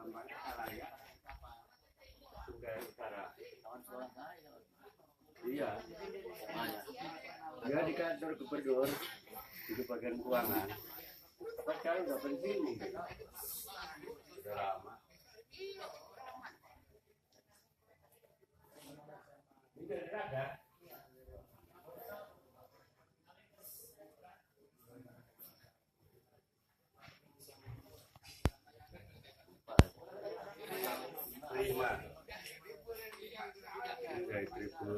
namanya Karaya Sungai Utara. Iya. Dia di kantor gubernur di bagian keuangan. Tapi sekarang udah pensiun nih. Udah lama. Ini ada. Lima. Dari tribun.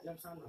Jam sana.